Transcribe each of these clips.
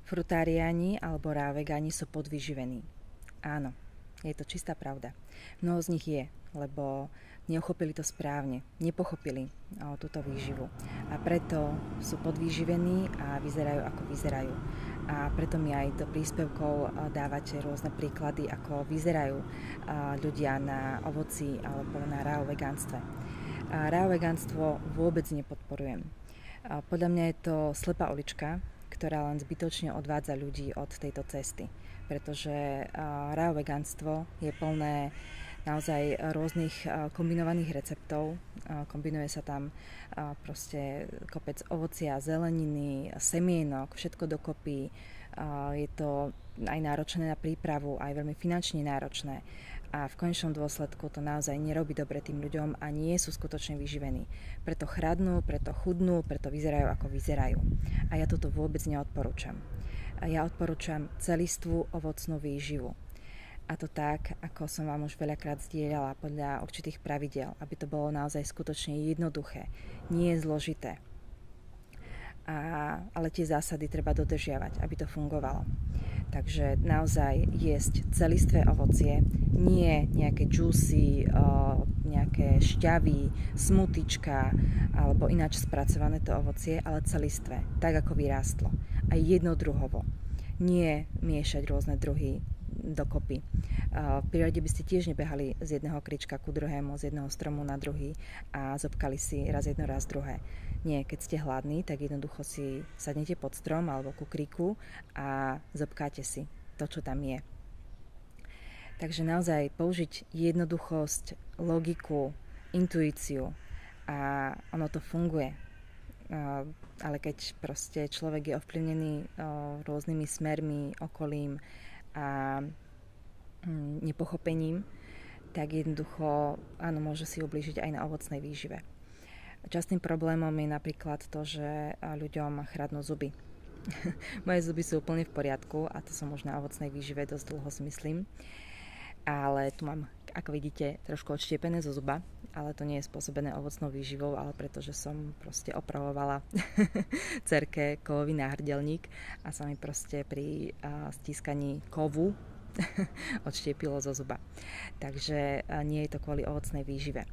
Frutáriáni alebo vegáni sú podvyživení. Áno, je to čistá pravda. Mnoho z nich je, lebo neochopili to správne, nepochopili túto výživu. A preto sú podvyživení a vyzerajú ako vyzerajú. A preto mi aj do príspevkov dávate rôzne príklady, ako vyzerajú ľudia na ovoci alebo na vegánstve. Vegánstvo vôbec nepodporujem. Podľa mňa je to slepá ulička, ktorá len zbytočne odvádza ľudí od tejto cesty. Pretože vegánstvo je plné naozaj rôznych kombinovaných receptov. Kombinuje sa tam proste kopec ovocia, zeleniny, semienok, všetko dokopy. Je to aj náročné na prípravu, aj veľmi finančne náročné. A v konečnom dôsledku to naozaj nerobí dobre tým ľuďom a nie sú skutočne vyživení. Preto chradnú, preto chudnú, preto vyzerajú ako vyzerajú. A ja toto vôbec neodporúčam. Ja odporúčam celistvú ovocnú výživu. A to tak, ako som vám už veľakrát zdieľala podľa určitých pravidiel, aby to bolo naozaj skutočne jednoduché, nie zložité. Ale tie zásady treba dodržiavať, aby to fungovalo. Takže naozaj jesť celistvé ovocie, nie nejaké juicy, nejaké šťavy, smutička alebo ináč spracované to ovocie, ale celistvé, tak ako vyrástlo. Aj jednodruhovo. Nie miešať rôzne druhy dokopy. V prírode by ste tiež nebehali z jedného krička ku druhému, z jedného stromu na druhý a zobkali si raz jedno, raz druhé. Nie, keď ste hladní, tak jednoducho si sadnete pod strom alebo ku kriku a zobkáte si to, čo tam je. Takže naozaj použiť jednoduchosť, logiku, intuíciu a ono to funguje. Ale keď proste človek je ovplyvnený rôznymi smermi, okolím a nepochopením, tak jednoducho áno, môže si ublížiť aj na ovocnej výžive. Častým problémom je napríklad to, že ľuďom chradnú zuby. Moje zuby sú úplne v poriadku a to som už na ovocnej výžive dosť dlho si myslím. Ale tu mám, ako vidíte, trošku odštiepené zo zuba, ale to nie je spôsobené ovocnou výživou, ale pretože som proste opravovala dcerke kovový náhrdelník a sa mi proste pri stískaní kovu odštiepilo zo zuba. Takže nie je to kvôli ovocnej výžive.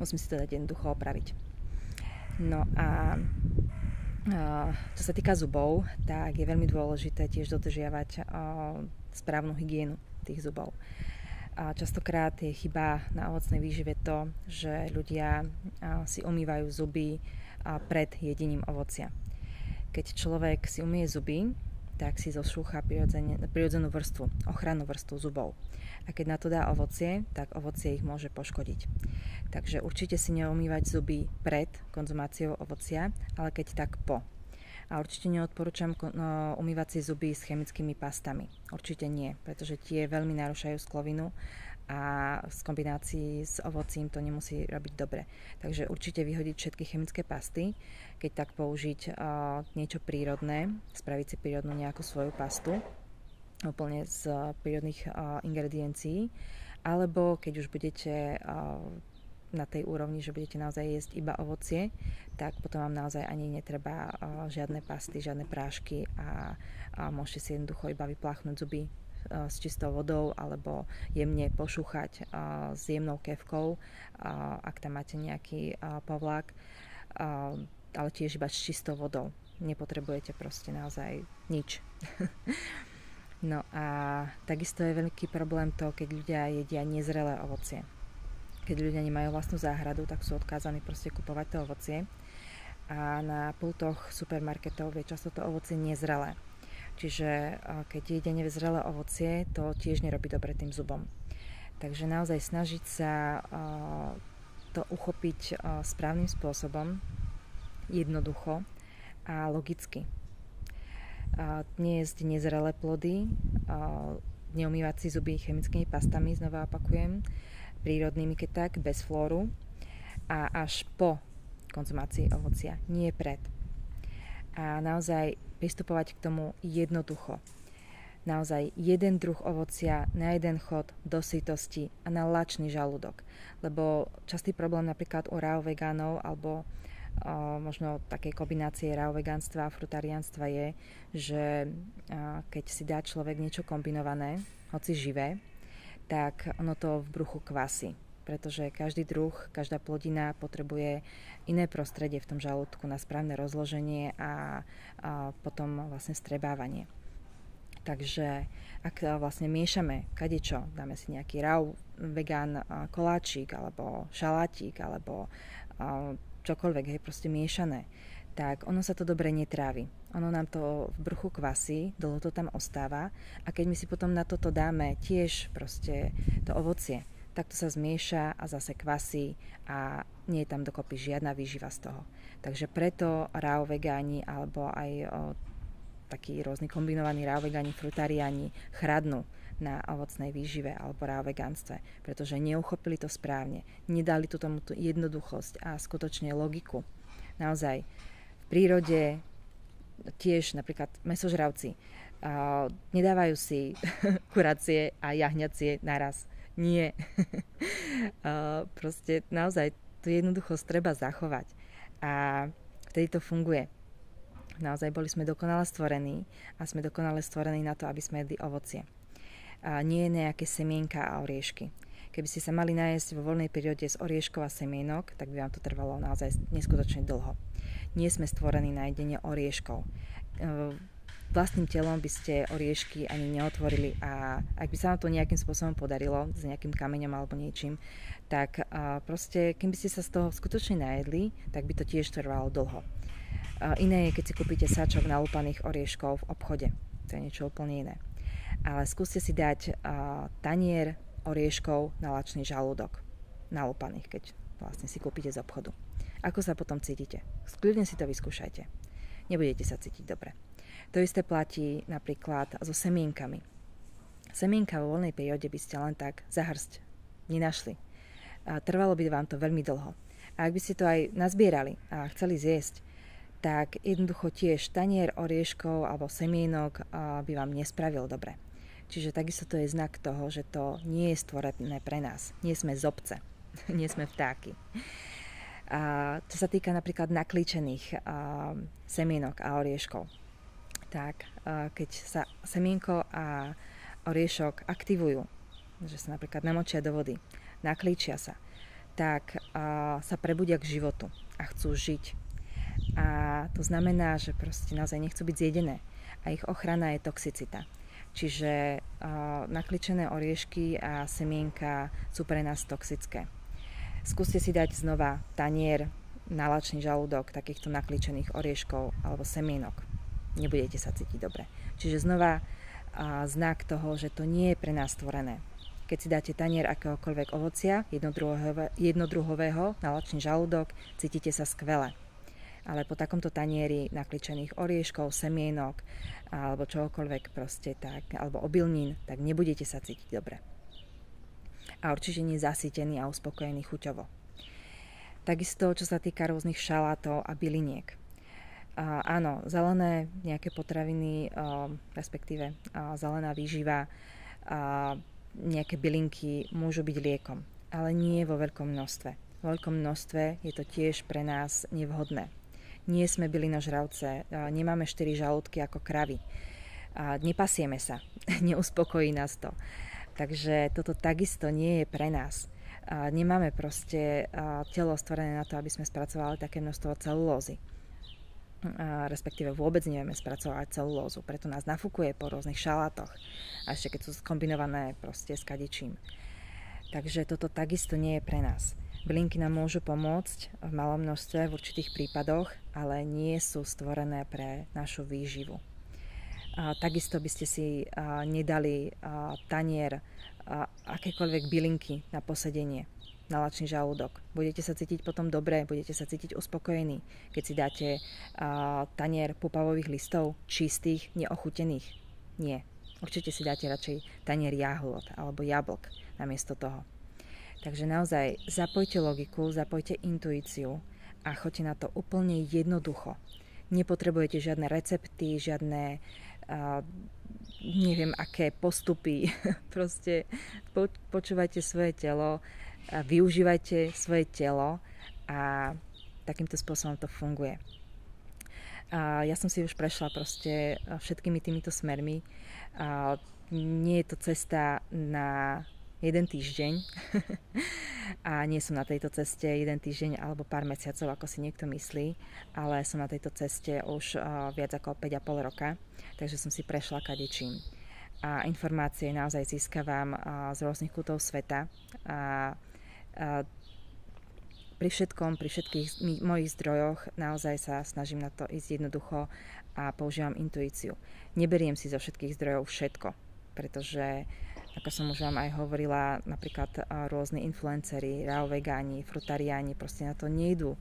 Musím si to dať jednoducho opraviť. No a čo sa týka zubov, tak je veľmi dôležité tiež dodržiavať správnu hygienu tých zubov. Častokrát je chyba na ovocnej výžive to, že ľudia si umývajú zuby pred jedením ovocia. Keď človek si umie zuby, tak si zošúcha prirodzenú vrstvu, ochrannú vrstvu zubov. A keď na to dá ovocie, tak ovocie ich môže poškodiť. Takže určite si neumývať zuby pred konzumáciou ovocia, ale keď tak po. A určite neodporúčam umývať si zuby s chemickými pastami. Určite nie, pretože tie veľmi narúšajú sklovinu a v kombinácii s ovocím to nemusí robiť dobre. Takže určite vyhodiť všetky chemické pasty, keď tak použiť niečo prírodné, spraviť si prírodnú nejakú svoju pastu, úplne z prírodných ingrediencií, alebo keď už budete na tej úrovni, že budete naozaj jesť iba ovocie, tak potom vám naozaj ani netreba žiadne pasty, žiadne prášky a môžete si jednoducho iba vypláchnuť zuby s čistou vodou alebo jemne pošúchať s jemnou kefkou, ak tam máte nejaký povlak, ale tiež iba s čistou vodou. Nepotrebujete proste naozaj nič. No a takisto je veľký problém to, keď ľudia jedia nezrelé ovocie. Keď ľudia nemajú vlastnú záhradu, tak sú odkázaní proste kupovať to ovocie. A na pultoch supermarketov je často to ovocie nezrelé. Čiže keď jede nezrelé ovocie, to tiež nerobí dobre tým zubom. Takže naozaj snažiť sa to uchopiť správnym spôsobom, jednoducho a logicky. Nejesť nezrelé plody, neumývať si zuby chemickými pastami, znova opakujem, prírodnými keď tak, bez flóru a až po konzumácii ovocia, nie pred. A naozaj pristupovať k tomu jednoducho. Naozaj jeden druh ovocia na jeden chod do sytosti a na lačný žalúdok. Lebo častý problém napríklad u vegánov alebo možno také kombinácie raw vegánstva a frutariánstva je, že keď si dá človek niečo kombinované, hoci živé, tak ono to v bruchu kvasí, pretože každý druh, každá plodina potrebuje iné prostredie v tom žalúdku na správne rozloženie a potom vlastne strebávanie. Takže ak vlastne miešame kadečo, dáme si nejaký raw vegán koláčik alebo šalátik alebo čokoľvek, proste miešané, tak ono sa to dobre netrávi. Ono nám to v bruchu kvasí, dlho to tam ostáva a keď my si potom na toto dáme tiež proste to ovocie, tak to sa zmieša a zase kvasí a nie je tam dokopy žiadna výživa z toho. Takže preto raw vegáni alebo aj takí rôzni kombinovaní raw vegáni, frutariáni chradnú na ovocnej výžive alebo raw vegánstve, pretože neuchopili to správne, nedali tú tomu jednoduchosť a skutočne logiku. Naozaj, v prírode tiež napríklad mäsožravci nedávajú si kuracie a jahňacie naraz. Nie. Proste naozaj tú jednoduchosť treba zachovať a vtedy to funguje. Naozaj boli sme dokonale stvorení a sme dokonale stvorení na to, aby sme jedli ovocie. A nie nejaké semienka a oriešky. Keby ste sa mali nájsť vo voľnej prírode z orieškov a semienok, tak by vám to trvalo naozaj neskutočne dlho. Nie sme stvorení na jedenie orieškov. Vlastným telom by ste oriešky ani neotvorili a ak by sa vám to nejakým spôsobom podarilo, s nejakým kameňom alebo niečím, tak proste, kým by ste sa z toho skutočne najedli, tak by to tiež trvalo dlho. Iné je, keď si kúpite sáčok nalúpaných orieškov v obchode. To je niečo úplne iné. Ale skúste si dať tanier orieškov na lačný žalúdok. Nalúpaných, keď vlastne si kúpite z obchodu. Ako sa potom cítite? Skľudne si to vyskúšajte. Nebudete sa cítiť dobre. To isté platí napríklad so semienkami. Semienka vo voľnej prírode by ste len tak za hrst nenašli. Trvalo by vám to veľmi dlho. A ak by ste to aj nazbierali a chceli zjesť, tak jednoducho tiež tanier orieškov alebo semienok by vám nespravil dobre. Čiže takisto to je znak toho, že to nie je stvorené pre nás. Nie sme zobce, nie sme vtáky. Čo sa týka napríklad naklíčených semienok a orieškov, tak keď sa semienko a oriešok aktivujú, že sa napríklad namočia do vody, naklíčia sa, tak sa prebudia k životu a chcú žiť. A to znamená, že proste naozaj nechcú byť zjedené a ich ochrana je toxicita. Čiže nakličené oriešky a semienka sú pre nás toxické. Skúste si dať znova tanier na lačný žalúdok takýchto nakličených orieškov alebo semienok. Nebudete sa cítiť dobre. Čiže znova znak toho, že to nie je pre nás stvorené. Keď si dáte tanier akéhokoľvek ovocia, jednodruhového na lačný žalúdok, cítite sa skvele. Ale po takomto tanieri nakličených orieškov, semienok alebo čokoľvek proste tak, alebo obilnín, tak nebudete sa cítiť dobre. A určite nie zasýtený a uspokojený chuťovo. Takisto, čo sa týka rôznych šalátov a byliniek. Áno, zelené nejaké potraviny, respektíve zelená výživa, nejaké bylinky môžu byť liekom, ale nie vo veľkom množstve. Vo veľkom množstve je to tiež pre nás nevhodné. Nie sme bylinožravce, nemáme 4 žalúdky ako kravy. Nepasieme sa, neuspokojí nás to. Takže toto takisto nie je pre nás. Nemáme proste telo stvorené na to, aby sme spracovali také množstvo celulózy. Respektíve vôbec nevieme spracovať celulózu, preto nás nafúkuje po rôznych šalátoch. A ešte keď sú skombinované proste s kadičím. Takže toto takisto nie je pre nás. Bylinky nám môžu pomôcť v malom množstve v určitých prípadoch, ale nie sú stvorené pre našu výživu. Takisto by ste si nedali tanier akékoľvek bylinky na posedenie, na lačný žalúdok. Budete sa cítiť potom dobre, budete sa cítiť uspokojení, keď si dáte tanier pupavových listov, čistých, neochutených. Nie. Určite si dáte radšej tanier jahôd alebo jablk namiesto toho. Takže naozaj zapojte logiku, zapojte intuíciu a choďte na to úplne jednoducho. Nepotrebujete žiadne recepty, žiadne neviem aké postupy. Proste počúvajte svoje telo, využívajte svoje telo a takýmto spôsobom to funguje. A ja som si už prešla proste všetkými týmito smermi. A nie je to cesta na jeden týždeň a nie som na tejto ceste jeden týždeň alebo pár mesiacov, ako si niekto myslí, ale som na tejto ceste už viac ako 5,5 roka, takže som si prešla kadečím. A informácie naozaj získavam z rôznych kútov sveta. A pri všetkých mojich zdrojoch naozaj sa snažím na to ísť jednoducho a používam intuíciu. Neberiem si zo všetkých zdrojov všetko, pretože, ako som už vám aj hovorila, napríklad rôzni influenceri, raw vegáni, frutariáni proste na to nejdú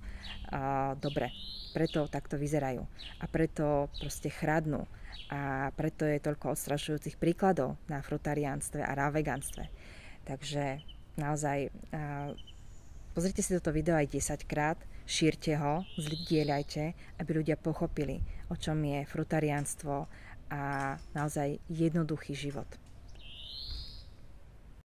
dobre. Preto takto vyzerajú a preto proste chradnú a preto je toľko odstrašujúcich príkladov na frutariánstve a raw vegánstve. Takže naozaj pozrite si toto video aj 10-krát, šírte ho, zdieľajte, aby ľudia pochopili, o čom je frutariánstvo a naozaj jednoduchý život.